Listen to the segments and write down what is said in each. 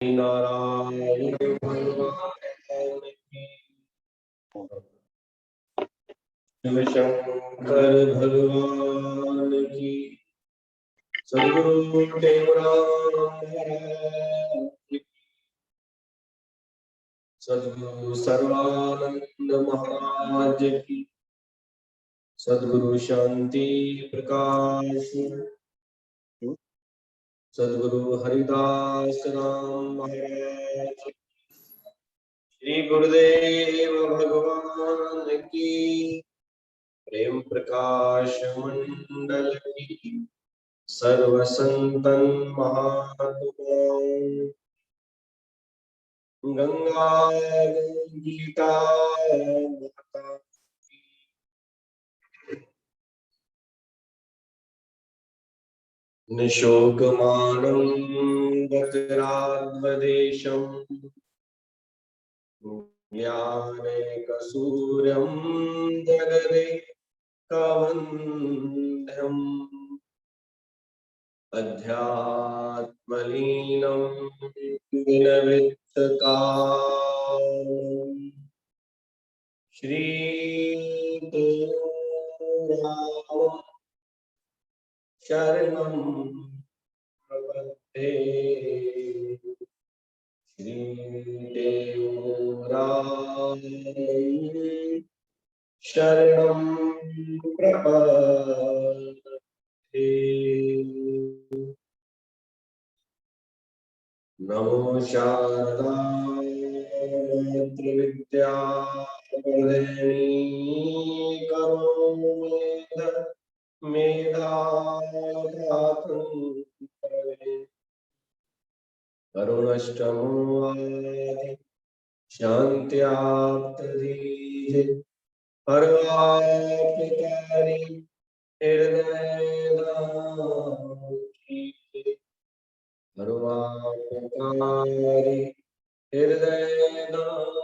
नारायण भगवान की, शंकर भगवान की, सद्गुरु टेवराम की, सद्गुरु सर्वानंद महाराज की, सद्गुरु शांति प्रकाश, सद्गुरु हरिदास राम महाराज, श्री गुरुदेव भगवान की, प्रेम प्रकाश मंडल की, सर्व संतन महात्माओं, गंगा गीता माता की, निशोकमानं गजराध्वदेशं ज्ञानैकसूर्यं जगदेकवन्द्यम् अध्यात्मलीनं विनवित्तकामं श्रीरामं शरणं प्रपद्ये। श्रीदेवरामं शरणं प्रपद्ये। नमो शारदाय त्रिविद्यावरेण्यी करो मेधाधातुं करुणष्टमो आदि शान्त्याप्तधीः सर्वाप्तकारि हृदयदाची सर्वाप्तकारि हृदयदाची।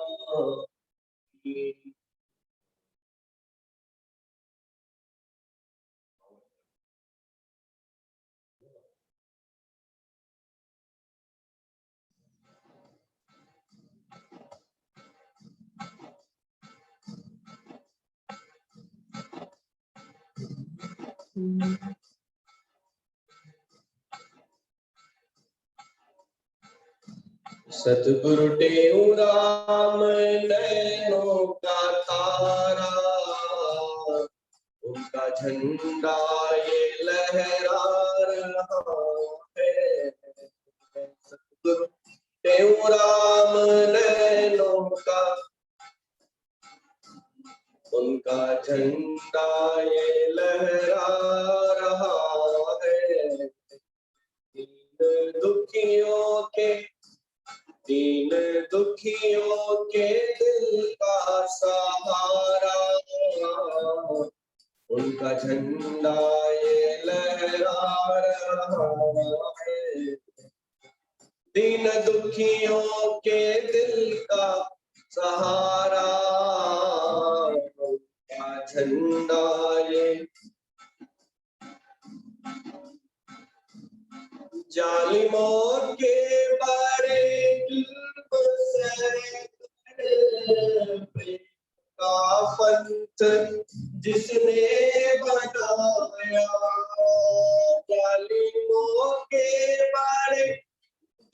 सतगुरु टेउराम नैनों का तारा, उनका झंडा ये लहरा रहा है। सतगुरु टेउराम नैनों का, उनका झंडा ये लहरा रहा है। दीन दुखियों के दिल का सहारा, उनका झंडा ये लहरा रहा है। दीन दुखियों के दिल का सहारा, उनका झंडा ये जालिमों के बारे का पंथ जिसने बनाया, जालिमों के बारे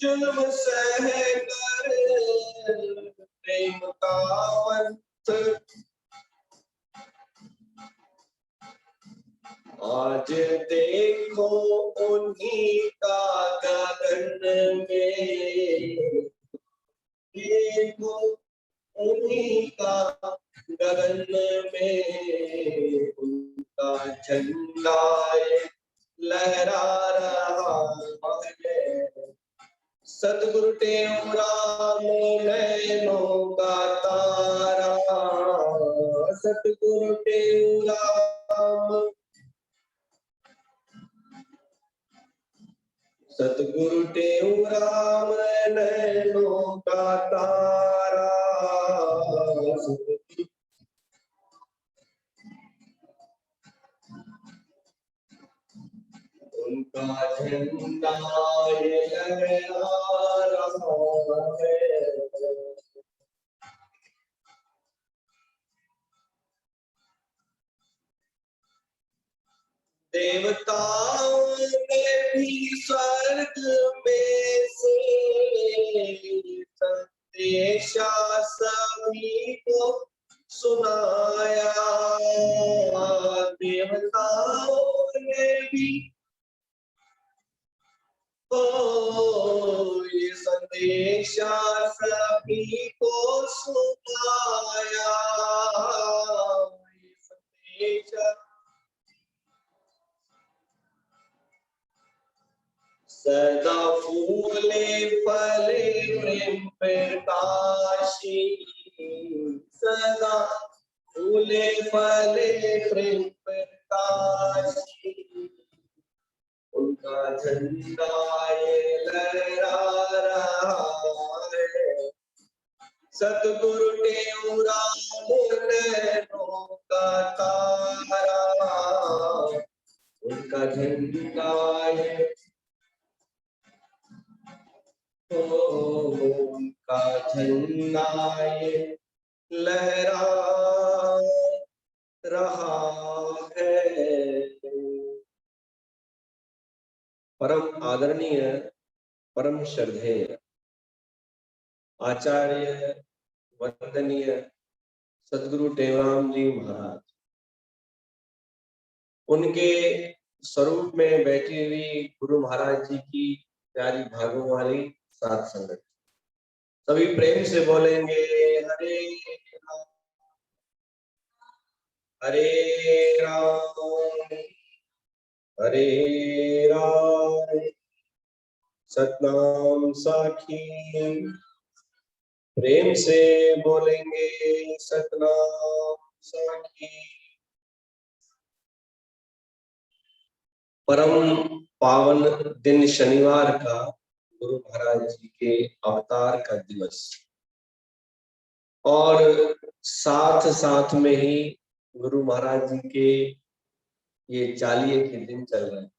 जुल्म सह कर प्रेम का पंथ आज देखो उन्हीं का गगन में, देखो उन्हीं का गगन में, उनका झंडा लहरा रहा है। सतगुरु टेउराम नैनों का तारा, सतगुरु टेउराम, सतगुरु टेउराम नैनों का तारा, उनका झंडा ये लहरा रहा है। देवताओं ने भी स्वर्ग में से संदेशा सभी को सुनाया। देवताओं ने भी ये संदेशा सभी को सुनाया। ये संदेशा सदा फूले फले प्रेम प्रकाशी। सदा फूले फले प्रेम प्रकाशी। उनका झंडा ये लहरा रहा है। सतगुरु टेउराम नैनों का तारा। उनका झंडा ये उनका झंडा ये लहरा रहा है। परम आदरणीय, परम श्रद्धेय आचार्य वंदनीय सदगुरु टेउराम जी महाराज, उनके स्वरूप में बैठी हुई गुरु महाराज जी की प्यारी भागों वाली सात संगत, सभी प्रेम से बोलेंगे हरे राम हरे राम हरे राम। सतनाम साखी प्रेम से बोलेंगे सतनाम साखी। परम पावन दिन शनिवार का गुरु महाराज जी के अवतार का दिवस, और साथ साथ में ही गुरु महाराज जी के ये चालीहे के दिन चल रहे हैं।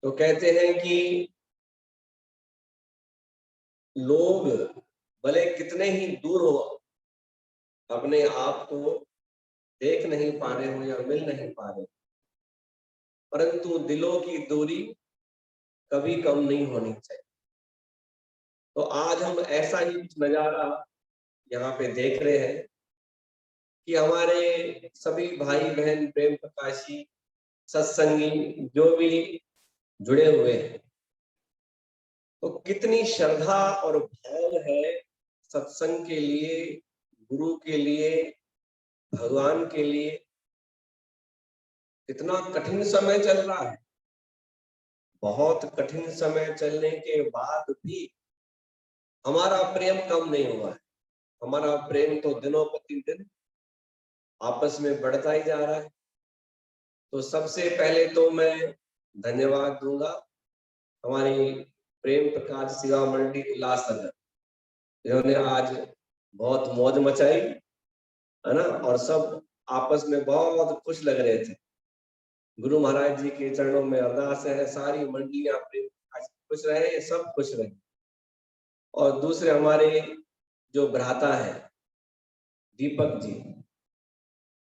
तो कहते हैं कि लोग भले कितने ही दूर हो, अपने आप को देख नहीं पा रहे हो या मिल नहीं पा रहे, परंतु दिलों की दूरी कभी कम नहीं होनी चाहिए। तो आज हम ऐसा ही कुछ नजारा यहाँ पे देख रहे हैं कि हमारे सभी भाई बहन प्रेम प्रकाशी सत्संगी जो भी जुड़े हुए हैं, तो कितनी श्रद्धा और भाव है सत्संग के लिए, गुरु के लिए, भगवान के लिए। कितना कठिन समय चल रहा है, बहुत कठिन समय चलने के बाद भी हमारा प्रेम कम नहीं हुआ है। हमारा प्रेम तो दिनों प्रतिदिन आपस में बढ़ता ही जा रहा है। तो सबसे पहले तो मैं धन्यवाद दूंगा हमारी प्रेम प्रकाश सेवा मंडली उल्लासनगर, जिन्होंने आज बहुत मौज मचाई है ना, और सब आपस में बहुत खुश लग रहे थे। गुरु महाराज जी के चरणों में अरदास है सारी मंडलियां प्रेम प्रकाश खुश रहे, सब खुश रहे। और दूसरे हमारे जो भ्राता है दीपक जी,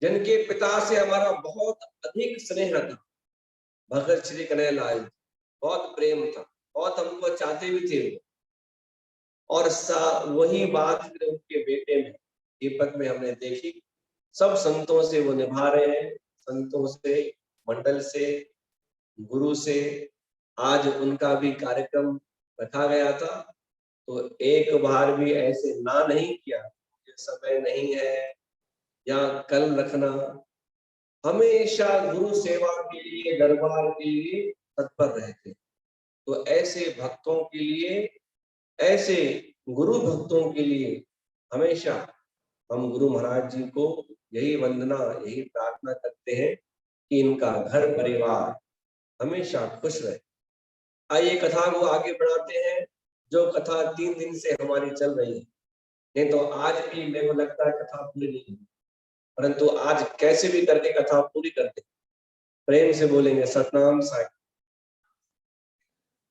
जिनके पिता से हमारा बहुत अधिक स्नेह था, भगत श्री कन्हैया लाल, बहुत प्रेम था, बहुत हमको चाहते भी थे। और वही बात उनके बेटे में दीपक में हमने देखी। सब संतों से वो निभा रहे हैं, संतों से, मंडल से, गुरु से। आज उनका भी कार्यक्रम रखा गया था, तो एक बार भी ऐसे ना नहीं किया, समय नहीं है या कल रखना। हमेशा गुरु सेवा के लिए, दरबार के लिए तत्पर रहते। तो ऐसे भक्तों के लिए, ऐसे गुरु भक्तों के लिए हमेशा हम गुरु महाराज जी को यही वंदना, यही प्रार्थना करते हैं कि इनका घर परिवार हमेशा खुश रहे। आइए कथा को आगे बढ़ाते हैं, जो कथा 3 दिन से हमारी चल रही है। नहीं तो आज भी मेरे को लगता है कथा पूरी नहीं है, परंतु आज कैसे भी करके कथा पूरी करते। प्रेम से बोलेंगे सतनाम साई।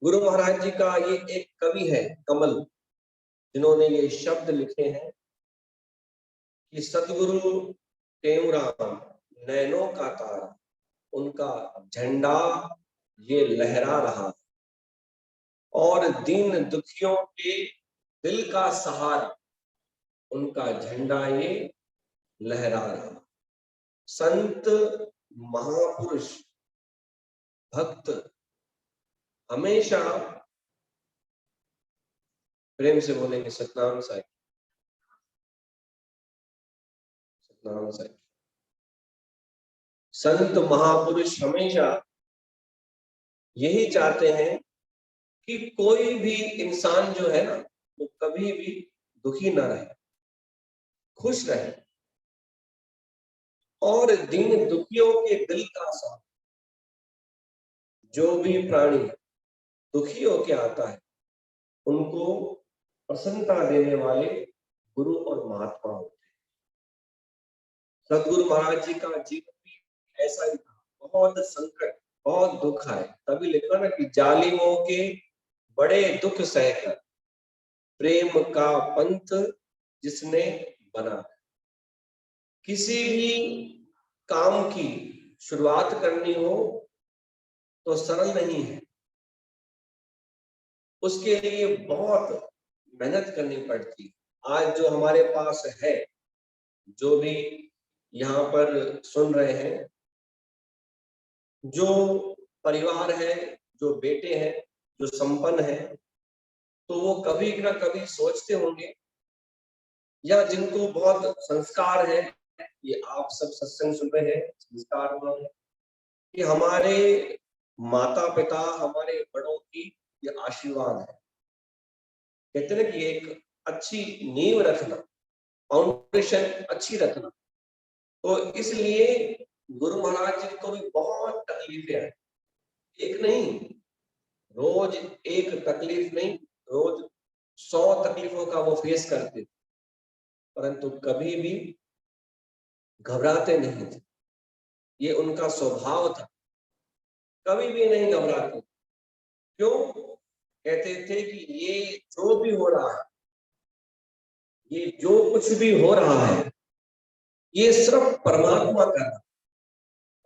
गुरु महाराज जी का ये एक कवि है कमल, जिन्होंने ये शब्द लिखे हैं कि सतगुरु टेऊराम नैनों का तारा, उनका झंडा ये लहरा रहा, और दीन दुखियों के दिल का सहारा, उनका झंडा ये लहरा रहा। संत महापुरुष भक्त हमेशा, प्रेम से बोलेंगे सतनाम साई, सतनाम साई। संत महापुरुष हमेशा यही चाहते हैं कि कोई भी इंसान जो है ना, वो कभी भी दुखी ना रहे, खुश रहे, और दीन दुखियों के दिल का साथ, जो भी प्राणी दुखी होके आता है उनको प्रसन्नता देने वाले गुरु और महात्मा होते हैं। सदगुरु महाराज जी का जीवन भी ऐसा ही था, बहुत संकट, बहुत दुख आए, तभी लिखा ना कि जालिमों के बड़े दुख सहकर प्रेम का पंथ जिसने बना। किसी भी काम की शुरुआत करनी हो तो सरल नहीं है, उसके लिए बहुत मेहनत करनी पड़ती है। आज जो हमारे पास है, जो भी यहाँ पर सुन रहे हैं, जो परिवार है, जो बेटे हैं, जो संपन्न है, तो वो कभी ना कभी सोचते होंगे, या जिनको बहुत संस्कार है, ये आप सब सत्संग सुन रहे हैं, संस्कार हुआ है कि हमारे माता पिता, हमारे बड़ों की ये आशीर्वाद है। कहते हैं कि एक अच्छी नींव रखना, फाउंडेशन अच्छी रखना, तो इसलिए गुरु महाराज जी को भी बहुत तकलीफें आई, एक नहीं, रोज एक तकलीफ नहीं, रोज 100 तकलीफों का वो फेस करते थे, परंतु कभी भी घबराते नहीं थे। ये उनका स्वभाव था, कभी भी नहीं घबराते। क्यों? कहते थे कि ये जो भी हो रहा है, ये जो कुछ भी हो रहा है, ये सिर्फ परमात्मा का है।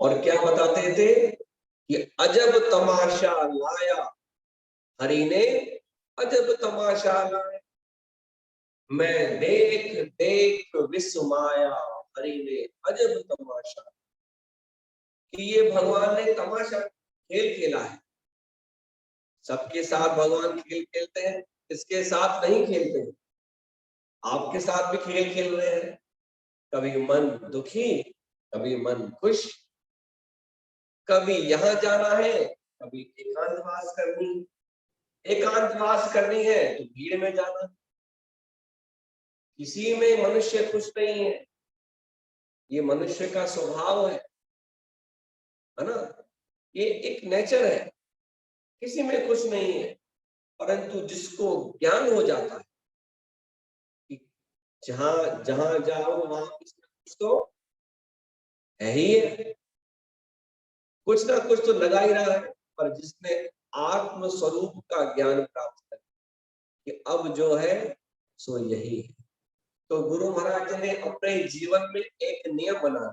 और क्या बताते थे कि अजब तमाशा लाया हरि ने, अजब तमाशा लाया, मैं देख देख विश्व माया, हरि ने अजब तमाशा। कि ये भगवान ने तमाशा खेल खेला है। सबके साथ भगवान खेल खेलते हैं, इसके साथ नहीं खेलते हैं। आपके साथ भी खेल खेल रहे हैं, कभी मन दुखी, कभी मन खुश, कभी यहाँ जाना है, कभी एकांतवास करनी है तो भीड़ में जाना। किसी में मनुष्य खुश नहीं है, ये मनुष्य का स्वभाव है ना, ये एक नेचर है, किसी में खुश नहीं है। परंतु जिसको ज्ञान हो जाता है कि जहां जहां जाओ वहां कुछ ना कुछ तो है ही है, कुछ ना कुछ तो लगा ही रहा है। पर जिसने आत्म स्वरूप का ज्ञान प्राप्त कर कि अब जो है सो यही है, तो गुरु महाराज ने अपने जीवन में एक नियम बना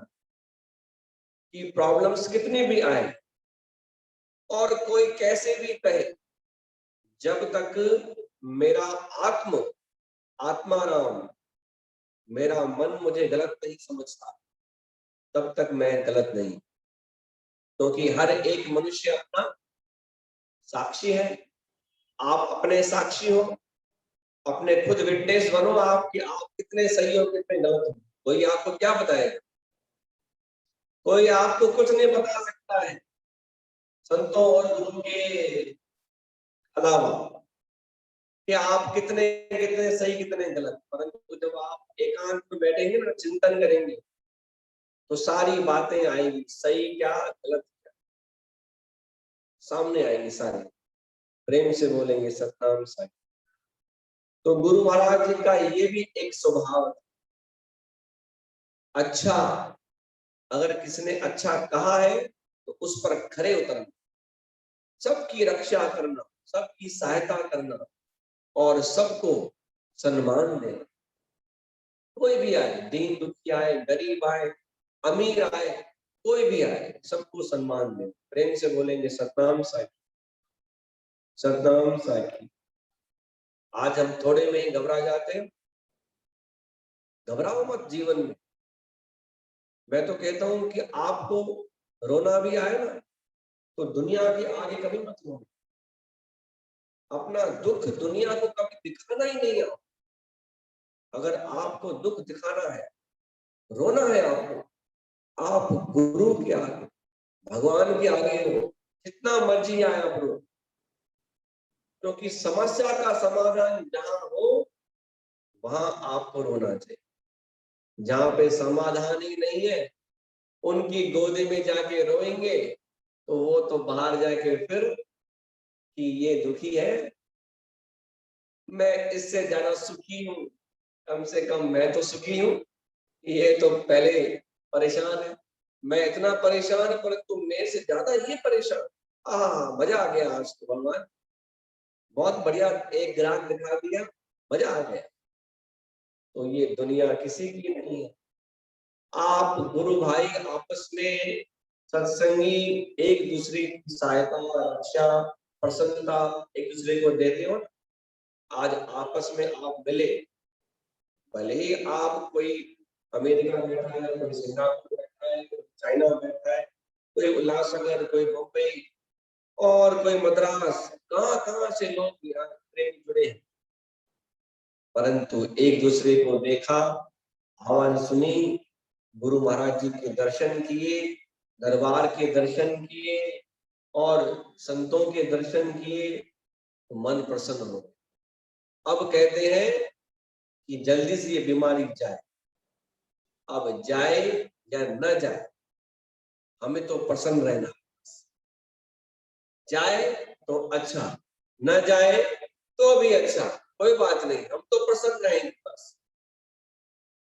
कि प्रॉब्लम्स कितनी भी आए और कोई कैसे भी कहे, जब तक मेरा आत्माराम, मेरा मन मुझे गलत नहीं समझता, तब तक मैं गलत नहीं। क्योंकि हर एक मनुष्य अपना साक्षी है। आप अपने साक्षी हो, अपने खुद विटनेस बनो आप कि आप कितने सही हो, कितने गलत हो। कोई आपको क्या बताएगा? कोई आपको कुछ नहीं बता सकता है संतों और गुरु के अलावा कि आप कितने कितने सही, कितने गलत। परंतु जब आप एकांत में बैठेंगे ना, चिंतन करेंगे, तो सारी बातें आएंगी, सही क्या गलत क्या सामने आएंगी सारी। प्रेम से बोलेंगे सतनाम साई। तो गुरु महाराज जी का ये भी एक स्वभाव है। अच्छा, अगर किसी ने अच्छा कहा है तो उस पर खरे उतरना, सबकी रक्षा करना, सबकी सहायता करना और सबको सम्मान देना। कोई भी आए, दीन दुखी आए, गरीब आए, अमीर आए, कोई भी आए, सबको सम्मान देना। प्रेम से बोलेंगे सतनाम साखी, सतनाम साखी। आज हम थोड़े में ही घबरा जाते हैं। घबराओ मत जीवन में। मैं तो कहता हूं कि आपको रोना भी आए ना तो दुनिया के आगे कभी मत रो। अपना दुख दुनिया को कभी दिखाना ही नहीं है। अगर आपको दुख दिखाना है, रोना है आपको, आप गुरु के आगे, भगवान के आगे रो, जितना मर्जी आए आप रो। क्योंकि समस्या का समाधान जहां हो वहां आपको रोना चाहिए। जहां पे समाधान ही नहीं है, उनकी गोदी में जाके रोएंगे तो वो तो बाहर जाके फिर कि ये दुखी है, मैं इससे ज्यादा सुखी हूं, कम से कम मैं तो सुखी हूं, ये तो पहले परेशान है। मैं इतना परेशान परंतु मेरे से ज्यादा ये परेशान। मजा आ गया आज तो भगवान, बहुत बढ़िया एक ग्राफ दिखा दिया, मजा आ गया। तो ये दुनिया किसी की नहीं है। आप गुरु भाई आपस में सत्संगी एक दूसरे की सहायता, रक्षा, प्रसन्नता एक दूसरे को देते हो। आज आपस में आप मिले, भले ही आप कोई अमेरिका बैठा है, कोई सिंगापुर बैठा है, कोई चाइना बैठा है, कोई उल्लासनगर, कोई मुंबई और कोई मद्रास, कहां से लोग यहाँ प्रेम जुड़े हैं, परंतु एक दूसरे को देखा, आवाज सुनी, गुरु महाराज जी के दर्शन किए, दरबार के दर्शन किए और संतों के दर्शन किए तो मन प्रसन्न हो। अब कहते हैं कि जल्दी से ये बीमारी जाए। अब जाए या न जाए, हमें तो प्रसन्न रहना। जाए तो अच्छा, न जाए तो भी अच्छा, कोई बात नहीं, हम तो प्रसन्न रहेंगे बस।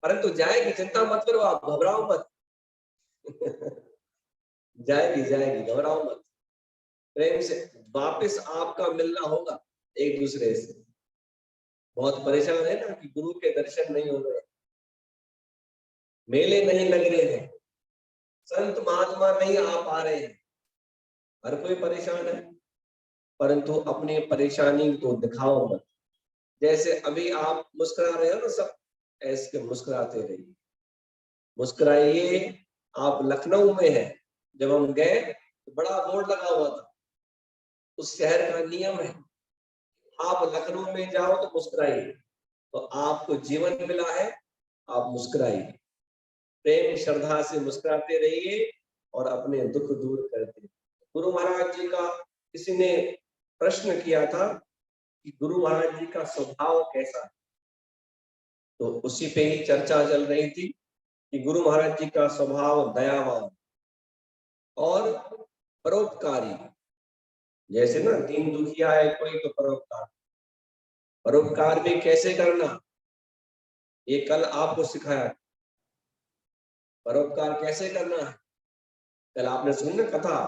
परंतु जाएगी, चिंता मत करो, आप घबराओ मत। जाएगी जाएगी, घबराओ मत। प्रेम से वापस आपका मिलना होगा एक दूसरे से। बहुत परेशान है ना कि गुरु के दर्शन नहीं हो रहे, मेले नहीं लग रहे हैं, संत महात्मा नहीं आ पा रहे हैं, हर कोई परेशान है। परंतु अपनी परेशानी को दिखाओ मत। जैसे अभी आप मुस्कुरा रहे हो ना, सब ऐसे मुस्कुराते रहिए, मुस्कुराइए। आप लखनऊ में हैं, जब हम गए तो बड़ा बोर्ड लगा हुआ था, उस शहर का नियम है, आप लखनऊ में जाओ तो मुस्कुराइए। तो आपको जीवन मिला है, आप मुस्कुराइए, प्रेम श्रद्धा से मुस्कुराते रहिए और अपने दुख दूर करते। गुरु महाराज जी का किसी ने प्रश्न किया था कि गुरु महाराज जी का स्वभाव कैसा है, तो उसी पे ही चर्चा चल रही थी कि गुरु महाराज जी का स्वभाव दयावान और परोपकारी। जैसे ना दीन दुखिया है कोई तो परोपकार, परोपकार भी कैसे करना ये कल आपको सिखाया। परोपकार कैसे करना है, कल आपने सुनी ना कथा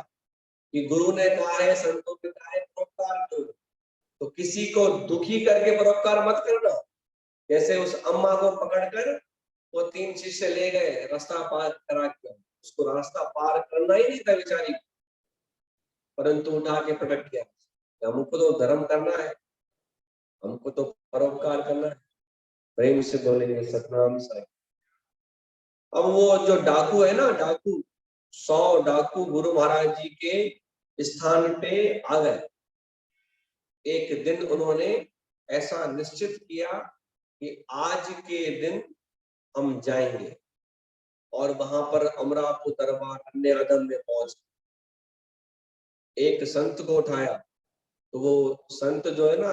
कि गुरु ने कहा है, संतों ने कहा है परोपकार करो, तो किसी को दुखी करके परोपकार मत करना। जैसे उस अम्मा को पकड़कर वो 3 शिष्य ले गए रास्ता पार करा के, उसको रास्ता पार करना ही नहीं था बेचारी, परंतु उठा के पटक दिया। हमको तो धर्म करना है, हमको तो परोपकार करना है। प्रेम से बोलेंगे सतनाम साई। अब वो जो डाकू है ना, डाकू 100 डाकू गुरु महाराज जी के स्थान पे आ गए। एक दिन उन्होंने ऐसा निश्चित किया कि आज के दिन हम जाएंगे, और वहां पर अमरापुर दरबार अन्य आदम में पहुंच एक संत को उठाया। तो वो संत जो है ना,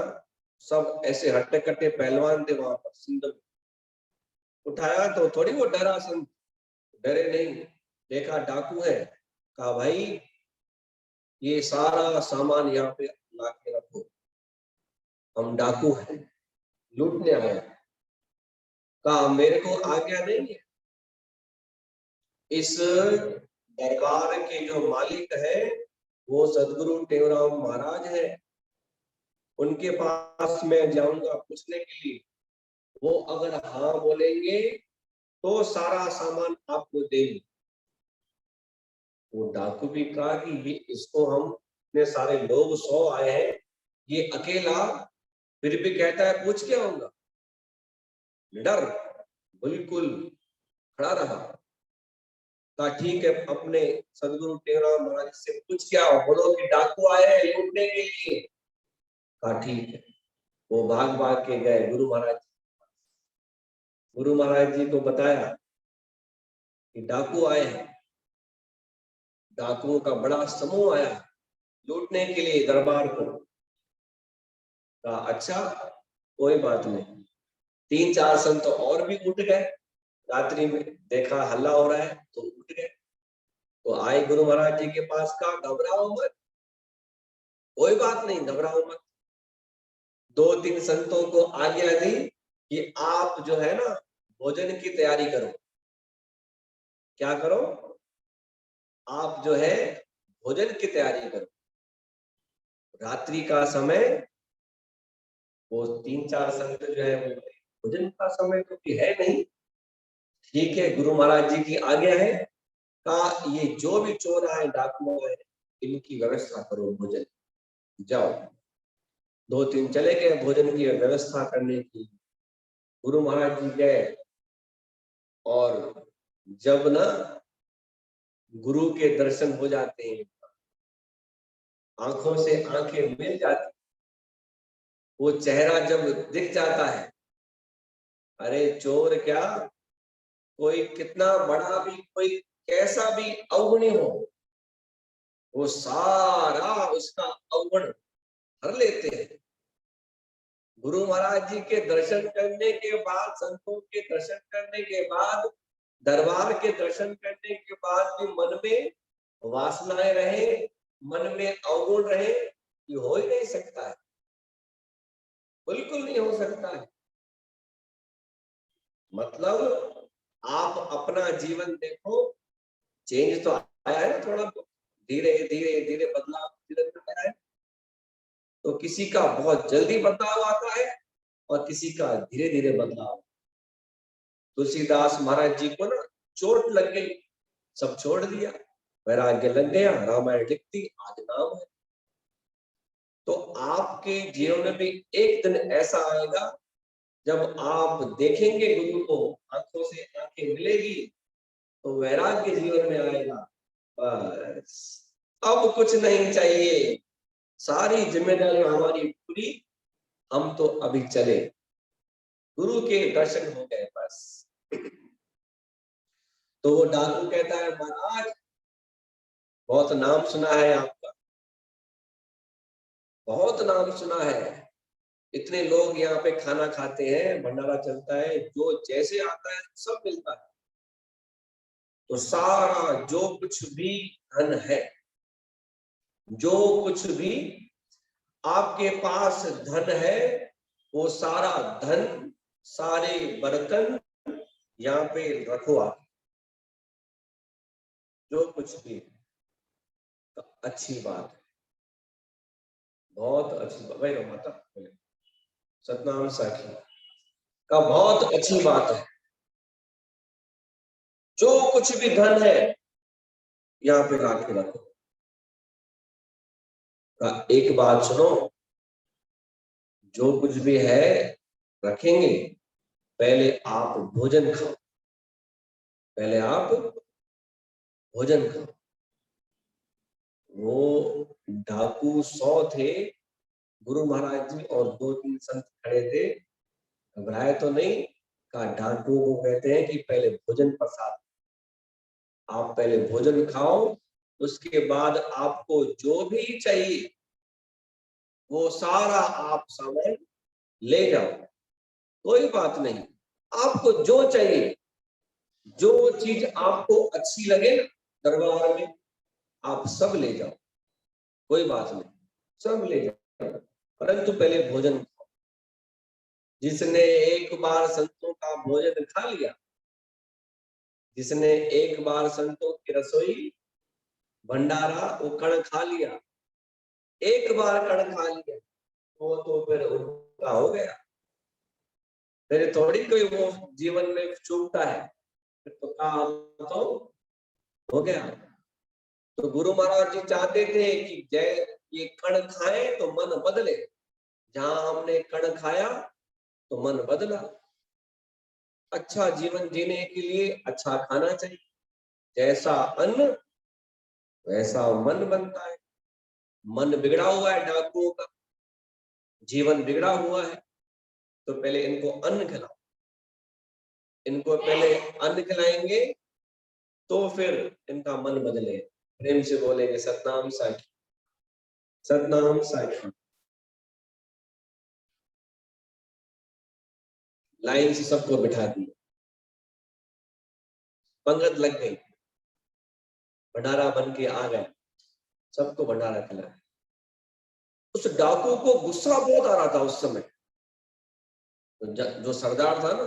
सब ऐसे हट्टे कट्टे पहलवान थे वहां पर सिंध में। उठाया तो थोड़ी वो डरा संत, डरे नहीं, देखा डाकू है, कहा भाई ये सारा सामान यहाँ पे ला के रखो, हम डाकू हैं, लूटने आए। कहा मेरे को आज्ञा नहीं है, इस दरबार के जो मालिक है वो सदगुरु टेवराम महाराज है। उनके पास मैं जाऊंगा पूछने के लिए, वो अगर हाँ बोलेंगे तो सारा सामान आपको देंगे। वो डाकू भी कहा कि ये इसको हम इतने सारे लोग 100 आए हैं, ये अकेला फिर भी कहता है पूछ के आऊंगा। डर बिल्कुल खड़ा रहा। कहा ठीक है, अपने सदगुरु टेवराम महाराज से पूछ के आओ, बोलो कि डाकू आए हैं लूटने के लिए। कहा ठीक है। वो भाग भाग के गए गुरु महाराज। गुरु महाराज जी को बताया कि डाकू आए हैं, डाकुओं का बड़ा समूह आया लूटने के लिए दरबार को। कहा अच्छा कोई बात नहीं। 3-4 संत और भी उठ गए, रात्रि में देखा हल्ला हो रहा है तो उठ गए। तो आए गुरु महाराज जी के पास, कहा घबराओ मत, कोई बात नहीं, घबराओ मत। 2-3 संतों को आज्ञा दी कि आप जो है ना भोजन की तैयारी करो। क्या करो? आप जो है भोजन की तैयारी करो। रात्रि का समय, वो 3-4 संत जो है वो भोजन का समय तो है नहीं। ठीक है, गुरु महाराज जी की आज्ञा है। कहा ये जो भी चोर आए डाकू आए इनकी व्यवस्था करो, भोजन जाओ। 2-3 चले गए भोजन की व्यवस्था करने की। गुरु महाराज जी गए और जब ना गुरु के दर्शन हो जाते हैं, आंखों से आंखें मिल जाती, वो चेहरा जब दिख जाता है, अरे चोर क्या, कोई कितना बड़ा भी, कोई कैसा भी अवगुणी हो, वो सारा उसका अवगुण भर लेते हैं। गुरु महाराज जी के दर्शन करने के बाद, संतों के दर्शन करने के बाद, दरबार के दर्शन करने के बाद भी मन में वासनाएं रहे, मन में अवगुण रहे, ये हो ही नहीं सकता है, बिल्कुल नहीं हो सकता है। मतलब आप अपना जीवन देखो, चेंज तो आया है ना, थोड़ा धीरे धीरे धीरे बदलाव जीवन में आया है। तो किसी का बहुत जल्दी बदलाव आता है और किसी का धीरे धीरे बदलाव। तुलसीदास महाराज जी को ना चोट लग गई, सब छोड़ दिया, वैराग्य लग गया, रामायण लिख दी, आज नाम है। तो आपके जीवन में भी एक दिन ऐसा आएगा जब आप देखेंगे गुरु को, आंखों से आंखें मिलेगी, तो वैराग्य जीवन में आएगा। बस अब कुछ नहीं चाहिए, सारी जिम्मेदारी हमारी पूरी, हम तो अभी चले, गुरु के दर्शन हो गए बस। तो वो डाकू कहता है महाराज बहुत नाम सुना है आपका, बहुत नाम सुना है, इतने लोग यहाँ पे खाना खाते हैं, भंडारा चलता है, जो जैसे आता है सब मिलता है। तो सारा जो कुछ भी धन है, जो कुछ भी आपके पास धन है, वो सारा धन, सारे बर्तन यहाँ पे रखो आप, जो कुछ भी। तो अच्छी बात है, बहुत अच्छी बात भाई, माता सतनाम साखी का बहुत अच्छी बात है। जो कुछ भी धन है यहाँ पे ला के रखो। एक बात सुनो, जो कुछ भी है रखेंगे, पहले आप भोजन खाओ, पहले आप भोजन खाओ। वो डाकू 100 थे, गुरु महाराज जी और 2-3 संत खड़े थे, घबराए तो नहीं। कहा डाकू को कहते हैं कि पहले भोजन प्रसाद, आप पहले भोजन खाओ, उसके बाद आपको जो भी चाहिए वो सारा आप सामान ले जाओ, कोई बात नहीं। आपको जो चाहिए, जो चीज आपको अच्छी लगे ना दरबार में, आप सब ले जाओ, कोई बात नहीं, सब ले जाओ, परंतु पहले भोजन खाओ। जिसने एक बार संतों का भोजन खा लिया, जिसने एक बार संतों की रसोई भंडारा वो कण खा लिया, एक बार कण खा लिया वो तो फिर उनका हो गया, फिर थोड़ी कोई वो जीवन में चूकता है, फिर तो काम तो हो गया। तो गुरु महाराज जी चाहते थे कि जय ये कण खाए तो मन बदले, जहां हमने कण खाया तो मन बदला। अच्छा जीवन जीने के लिए अच्छा खाना चाहिए, जैसा अन्न वैसा मन बनता है। मन बिगड़ा हुआ है डाकुओं का, जीवन बिगड़ा हुआ है, तो पहले इनको अन्न खिलाओ, इनको पहले अन्न खिलाएंगे तो फिर इनका मन बदले। प्रेम से बोलेंगे सतनाम साखी, सतनाम साखी। लाइन से सबको बिठा दिया, पंगत लग गई, भंडारा बन के आ गए, सबको भंडारा खिलाया। उस डाकू को गुस्सा बहुत आ रहा था उस समय, जो सरदार था ना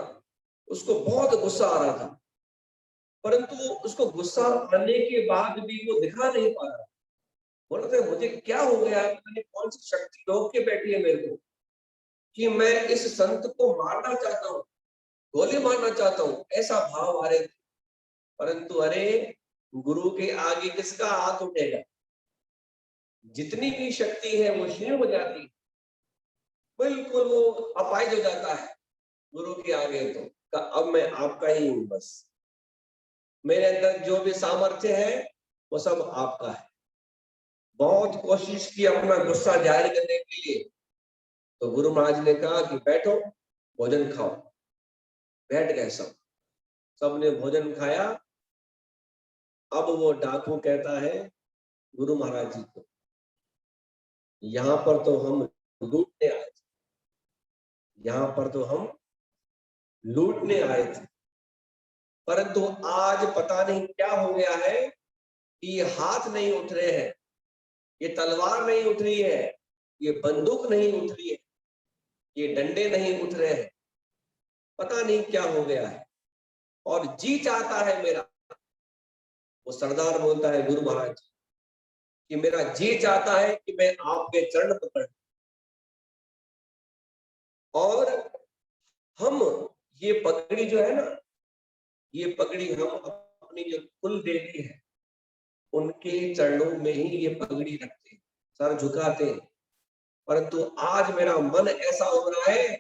उसको बहुत गुस्सा आ रहा था, परंतु उसको गुस्सा आने के बाद भी वो दिखा नहीं पा रहा। बोल रहे थे मुझे क्या हो गया है, पता नहीं कौन सी शक्ति रोक के बैठी है मेरे को कि मैं इस संत को मारना चाहता हूँ, गोली मारना चाहता हूँ, ऐसा भाव आ रहे थे। परंतु अरे गुरु के आगे किसका हाथ उठेगा, जितनी भी शक्ति है वो क्षीण हो जाती है, बिल्कुल वो अपाहिज हो जाता है गुरु के आगे। तो अब मैं आपका ही हूं, बस मेरे अंदर जो भी सामर्थ्य है वो सब आपका है। बहुत कोशिश की अपना गुस्सा जाहिर करने के लिए, तो गुरु महाराज ने कहा कि बैठो भोजन खाओ। बैठ गए सब, सबने भोजन खाया। अब वो डाकू कहता है गुरु महाराज जी को, यहाँ पर तो हम लूटने आए थे, यहाँ पर तो हम लूटने आए थे, परंतु आज पता नहीं क्या हो गया है कि ये हाथ नहीं उठ रहे हैं, ये तलवार नहीं उठ रही है, ये बंदूक नहीं उठ रही है, ये डंडे नहीं उठ रहे हैं, पता नहीं क्या हो गया है, और जी चाहता है मेरा। वो सरदार बोलता है गुरु महाराज कि मेरा जी चाहता है कि मैं आपके चरण पकड़, और हम ये पगड़ी जो है ना, ये पगड़ी हम अपनी जो कुल देवी है उनके चरणों में ही ये पगड़ी रखते हैं, सर झुकाते हैं। परंतु आज मेरा मन ऐसा हो रहा है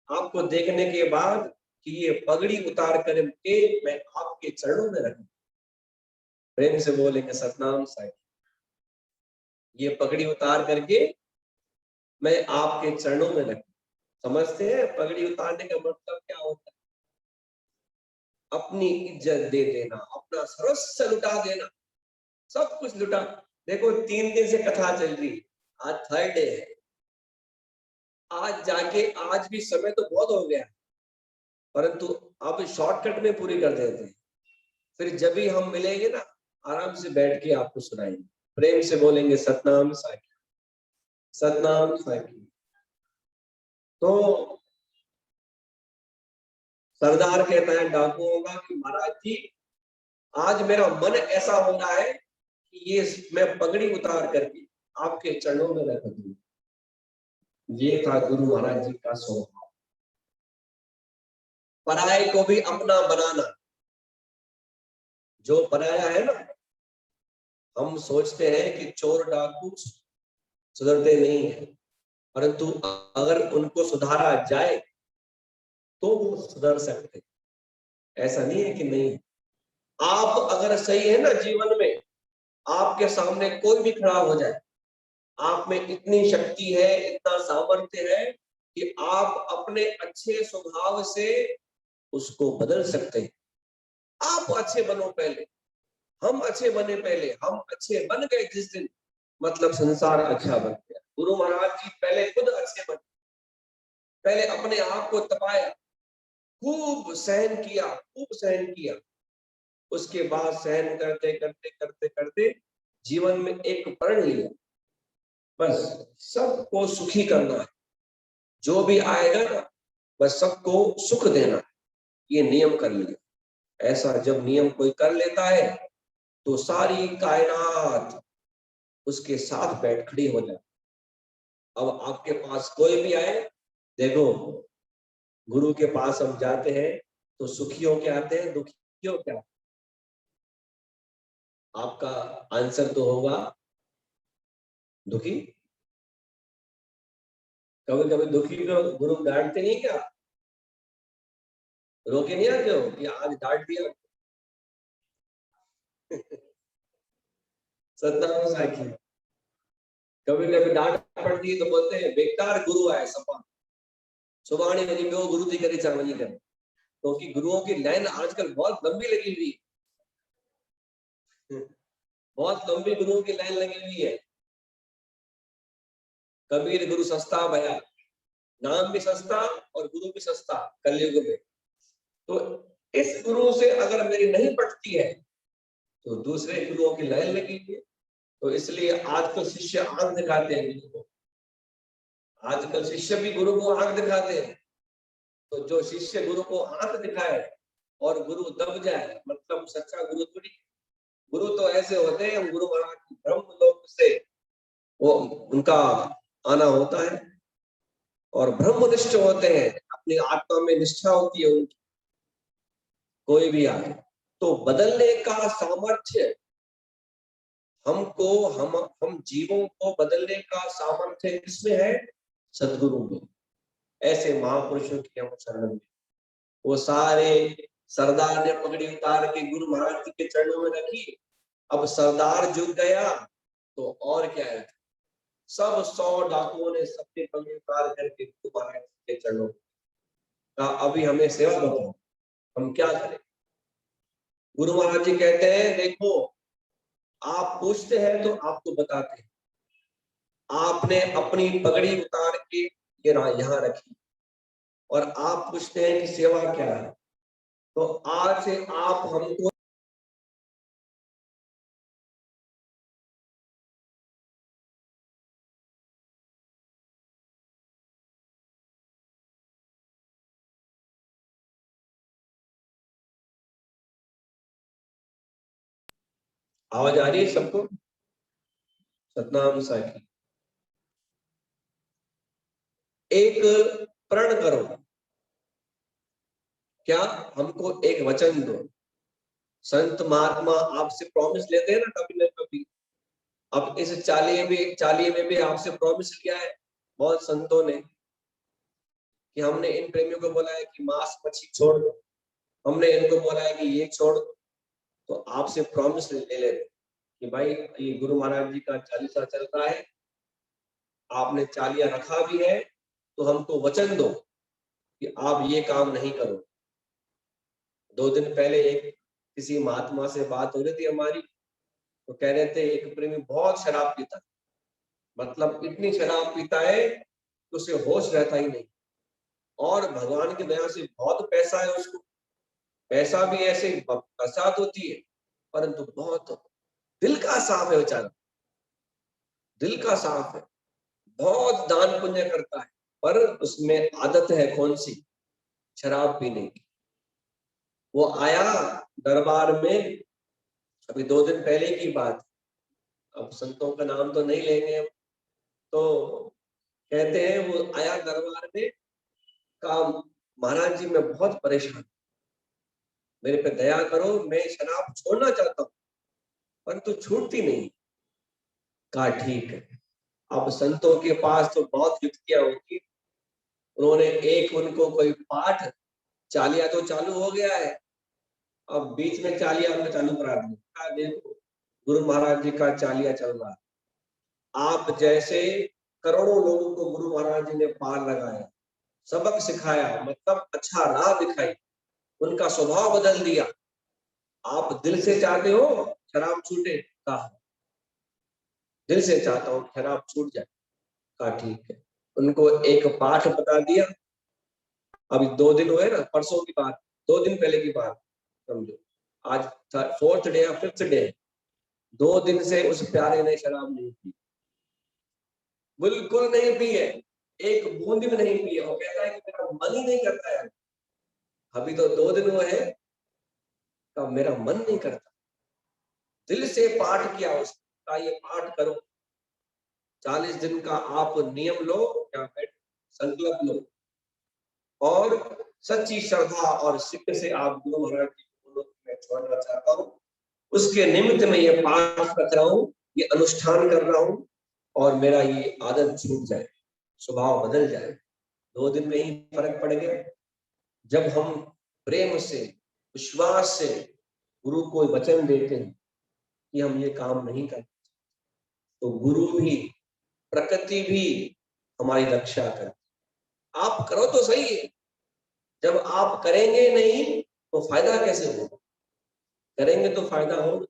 आपको देखने के बाद कि ये पगड़ी उतार कर के मैं आपके चरणों में रखूं। प्रेम से बोलेंगे सतनाम साईं। ये पगड़ी उतार करके मैं आपके चरणों में रखूं। समझते हैं पगड़ी उतारने का मतलब क्या होता है? अपनी इज्जत दे देना, अपना सर्वस्व लुटा देना, सब कुछ लुटा। देखो 3 दिन से कथा चल रही है, आज थर्ड डे है, आज जाके आज भी समय तो बहुत हो गया, परंतु अब शॉर्टकट में पूरी कर देते हैं। फिर जब भी हम मिलेंगे ना आराम से बैठ के आपको सुनाएंगे। प्रेम से बोलेंगे सतनाम साखी, सतनाम साखी। तो सरदार कहता है डाकुओं का कि महाराज जी आज मेरा मन ऐसा हो रहा है कि ये मैं पगड़ी उतार करके आपके चरणों में रख दूं। ये था गुरु महाराज जी का स्वभाव, पराये को भी अपना बनाना। जो पराया है ना, हम सोचते हैं कि चोर डाकू सुधरते नहीं है, परंतु अगर उनको सुधारा जाए तो वो सुधर सकते, ऐसा नहीं है कि नहीं। आप अगर सही है ना जीवन में, आपके सामने कोई भी खड़ा हो जाए, आप में इतनी शक्ति है, इतना सामर्थ्य है कि आप अपने अच्छे स्वभाव से उसको बदल सकते हैं। आप अच्छे बनो पहले, हम अच्छे बने पहले, हम अच्छे बन गए जिस दिन, मतलब संसार अच्छा बन गया। गुरु महाराज जी पहले खुद अच्छे बने, पहले अपने आप को तपाया, खूब सहन किया, खूब सहन किया। उसके बाद सहन करते करते करते करते जीवन में एक प्रण लिया, बस सबको सुखी करना है, जो भी आएगा ना बस सबको सुख देना है, ये नियम कर लिया। ऐसा जब नियम कोई कर लेता है तो सारी कायनात उसके साथ बैठ खड़ी हो जाए। अब आपके पास कोई भी आए, देखो गुरु के पास हम जाते हैं तो सुखियों के आते हैं, दुखियों क्या? आपका आंसर तो होगा दुखी। कभी कभी दुखी को गुरु डांटते नहीं क्या? रोके नहीं आते हो कि आज डांट दिया? सत्नाम साखी। कभी कभी डांट पड़ती है तो बोलते हैं बेकार गुरु आए सपा सुबाणी वही बो गुरु थी करे चाहे वही करे। क्योंकि गुरुओं की लाइन आजकल बहुत लंबी लगी हुई है। बहुत लंबी गुरुओं की लाइन लगी हुई है। कबीर गुरु सस्ता भया, नाम भी सस्ता और गुरु भी सस्ता कलयुग में। तो इस गुरु से अगर मेरी नहीं पटती है तो दूसरे गुरुओं की लाइन लगी हुई है। तो इसलिए आजकल शिष्य आंख दिखाते हैं गुरु को, आजकल शिष्य भी गुरु को आंख दिखाते हैं। तो जो शिष्य गुरु को आंख दिखाए और गुरु दब जाए, मतलब सच्चा गुरु थोड़ी। गुरु तो ऐसे होते हैं, गुरु महाराज ब्रह्म लोक से वो उनका आना होता है और ब्रह्मनिष्ठ होते हैं, अपनी आत्मा में निष्ठा होती है उनकी। कोई भी आए तो बदलने का सामर्थ्य हमको, हम जीवों को बदलने का सामर्थ्य किसमें है? सदगुरु में। ऐसे महापुरुषों की हम शरण में। वो सारे सरदार ने पगड़ी उतार के गुरु महाराज जी के चरणों में रखी। अब सरदार झुक गया तो और क्या है, सब 100 डाकुओं ने सबके पगड़ी उतार करके गुरु महाराज जी के चरणों में कहा अभी हमें सेवा बताओ, हम क्या करें? गुरु महाराज जी कहते हैं देखो, आप पूछते हैं तो आपको बताते हैं। आपने अपनी पगड़ी उतार के ये यहाँ रखी और आप पूछते हैं कि सेवा क्या है। तो आज से आप हमको आवाज आ रही है सबको? सतनाम साखी। एक प्रण करो, क्या? हमको एक वचन दो। संत महात्मा आपसे प्रॉमिस लेते हैं ना कभी ना कभी। अब इस चालीहे में भी आपसे प्रॉमिस लिया है बहुत संतों ने कि हमने इन प्रेमियों को बोला है कि मांस मछली छोड़ दो, हमने इनको बोला है कि ये छोड़ दो। तो आपसे प्रॉमिस ले लेते कि भाई ये गुरु महाराज जी का चालीसा चल रहा है, आपने चालिया रखा भी है तो हमको वचन दो कि आप ये काम नहीं करो। 2 दिन पहले एक किसी महात्मा से बात हो रही थी हमारी, तो कह रहे थे एक प्रेमी बहुत शराब पीता, मतलब इतनी शराब पीता है कि उसे होश रहता ही नहीं, और भगवान की दया से बहुत पैसा है उसको, पैसा भी ऐसे बरसात होती है, परंतु बहुत दिल का साफ है बेचारा, दिल का साफ है, बहुत दान पुण्य करता है, पर उसमें आदत है कौन सी? शराब पीने की। वो आया दरबार में, अभी 2 दिन पहले की बात, अब संतों का नाम तो नहीं लेंगे, तो कहते हैं वो आया दरबार में, कहा महाराज जी मैं बहुत परेशान, मेरे पे दया करो, मैं शराब छोड़ना चाहता हूँ परंतु छूटती नहीं। कहा ठीक है। अब संतों के पास तो बहुत युक्तियां होती, उन्होंने एक उनको कोई पाठ, चालिया तो चालू हो गया है, अब बीच में चालिया हमने चालू करा दिया। देखो गुरु महाराज जी का चालिया चल रहा है, आप जैसे करोड़ों लोगों को गुरु महाराज जी ने पार लगाया, सबक सिखाया, मतलब अच्छा राह दिखाई, उनका स्वभाव बदल दिया। आप दिल से चाहते हो शराब छूटे? कहा दिल से चाहता हूँ शराब छूट जाए। कहा ठीक है। उनको एक पाठ बता दिया। अभी 2 दिन हुए ना, परसों की बात, 2 दिन पहले की बात समझो, आज 4th डे या 5th डे, 2 दिन से उस प्यारे ने शराब नहीं पी, बिल्कुल नहीं पी है, एक बूंद भी नहीं पी है। वो कहता है कि मेरा मन ही नहीं करता है, अभी तो 2 दिन हुए हैं, तब मेरा मन नहीं करता, दिल से पाठ किया उसका, ये पाठ करो, 40 दिन का आप नियम लो या संकल्प लो और सच्ची श्रद्धा और सिक्के से आप गुरु महाराज जी को मैं छोड़ना चाहता हूँ। उसके निमित्त में ये पाठ कर रहा हूँ, ये अनुष्ठान कर रहा हूँ और मेरा ये आदत छूट जाए, स्वभाव बदल जाए। 2 दिन में ही फर्क पड़ गया। जब हम प्रेम से, विश्वास से गुरु को वचन देते हैं कि हम ये काम नहीं करते, तो गुरु भी, प्रकृति भी हमारी रक्षा करती। आप करो तो सही है, जब आप करेंगे नहीं तो फायदा कैसे होगा? करेंगे तो फायदा होगा।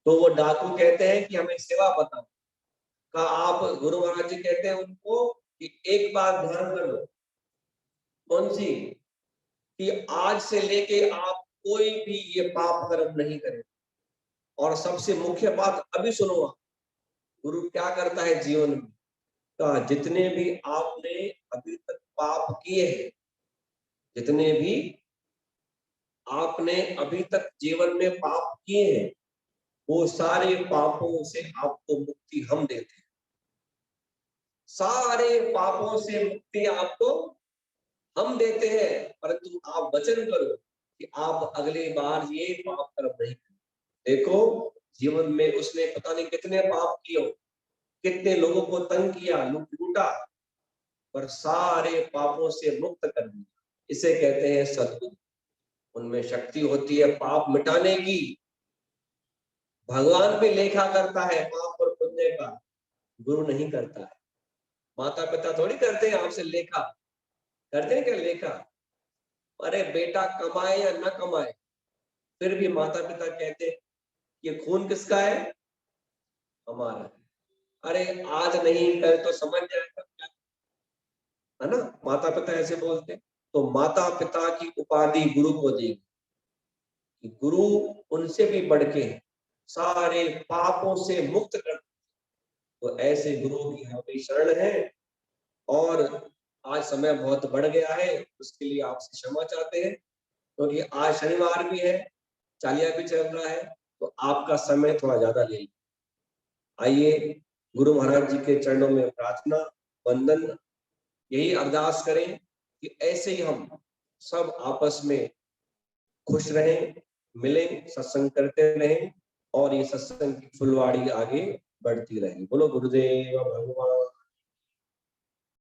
तो वो डाकू कहते हैं कि हमें सेवा बताओ, का आप गुरु महाराज जी कहते हैं उनको कि एक बात ध्यान कर लो। कौन सी? कि आज से लेके आप कोई भी ये पाप कर्म नहीं करें। और सबसे मुख्य बात अभी सुनो, गुरु क्या करता है जीवन में, का जितने भी आपने अभी तक पाप किए हैं, जितने भी आपने अभी तक जीवन में पाप किए हैं, वो सारे पापों से आपको मुक्ति हम देते हैं। सारे पापों से मुक्ति आपको हम देते हैं, परंतु आप वचन करो कि आप अगली बार ये पाप कर्म नहीं करें। देखो जीवन में उसने पता नहीं कितने पाप किए, कितने लोगों को तंग किया, लूटा, पर सारे पापों से मुक्त कर दिया। इसे कहते हैं सद्गुरु। उनमें शक्ति होती है पाप मिटाने की। भगवान भी लेखा करता है पाप और पुण्य का, गुरु नहीं करता है। माता पिता थोड़ी करते हैं आपसे लेखा, करते हैं क्या लेखा? अरे बेटा कमाए या न कमाए, फिर भी माता पिता कहते हैं ये खून किसका है? हमारा। अरे आज नहीं करे तो समझ जाएगा, है ना? माता पिता ऐसे बोलते हैं। तो माता पिता की उपाधि गुरु को देगी कि गुरु उनसे भी बढ़ के सारे पापों से मुक्त कर। तो ऐसे गुरु की हमें शरण है। और आज समय बहुत बढ़ गया है, उसके लिए आपसे क्षमा चाहते हैं, क्योंकि आज शनिवार भी है, चालिया भी चल रहा है, तो आपका समय थोड़ा ज्यादा ले लिया। आइए गुरु महाराज जी के चरणों में प्रार्थना, वंदन, यही अरदास करें कि ऐसे ही हम सब आपस में खुश रहें, मिलें, सत्संग करते रहें और ये सत्संग की फुलवाड़ी आगे बढ़ती रहे। बोलो गुरुदेव भगवान।